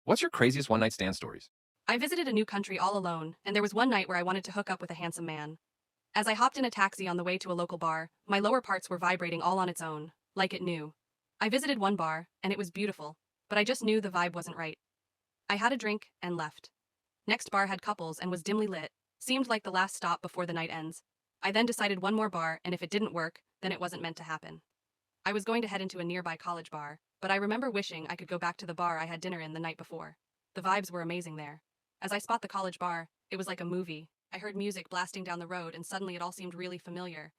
What's your craziest one night stand stories? I visited a new country all alone, and there was one night where I wanted to hook up with a handsome man. As I hopped in a taxi on the way to a local bar, my lower parts were vibrating all on its own, like it knew. I visited one bar, and it was beautiful, but I just knew the vibe wasn't right. I had a drink and left. Next bar had couples and was dimly lit, seemed like the last stop before the night ends. I then decided one more bar, and if it didn't work, then it wasn't meant to happen. I was going to head into a nearby college bar, but I remember wishing I could go back to the bar I had dinner in the night before. The vibes were amazing there. As I spot the college bar, it was like a movie. I heard music blasting down the road, and suddenly it all seemed really familiar.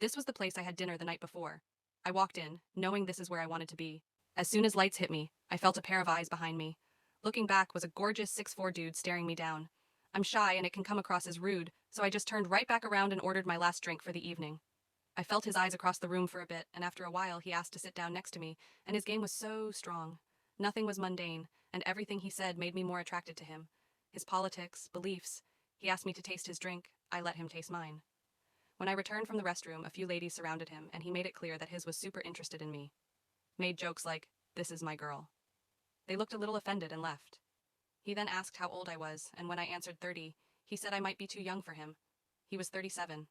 This was the place I had dinner the night before. I walked in, knowing this is where I wanted to be. As soon as lights hit me, I felt a pair of eyes behind me. Looking back was a gorgeous 6'4" dude staring me down. I'm shy and it can come across as rude, so I just turned right back around and ordered my last drink for the evening. I felt his eyes across the room for a bit, and after a while he asked to sit down next to me, and his game was so strong. Nothing was mundane, and everything he said made me more attracted to him. His politics, beliefs. He asked me to taste his drink. I let him taste mine. When I returned from the restroom, a few ladies surrounded him, and he made it clear that his was super interested in me. Made jokes like, "This is my girl." They looked a little offended and left. He then asked how old I was, and when I answered 30, he said I might be too young for him. He was 37.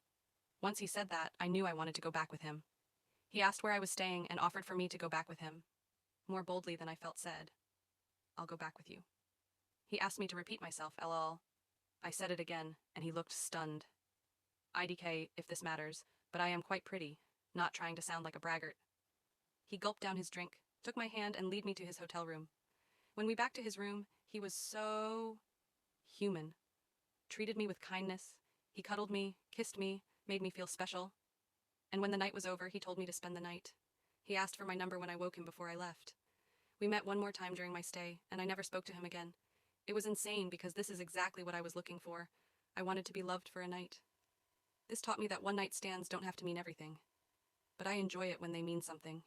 Once he said that, I knew I wanted to go back with him. He asked where I was staying and offered for me to go back with him. More boldly than I felt said, "I'll go back with you." He asked me to repeat myself, lol. I said it again, and he looked stunned. IDK, if this matters, but I am quite pretty, not trying to sound like a braggart. He gulped down his drink, took my hand, and led me to his hotel room. When we back to his room, he was so human. Treated me with kindness. He cuddled me, kissed me, made me feel special. And when the night was over, he told me to spend the night. He asked for my number when I woke him before I left. We met one more time during my stay, and I never spoke to him again. It was insane because this is exactly what I was looking for. I wanted to be loved for a night. This taught me that one night stands don't have to mean everything, but I enjoy it when they mean something.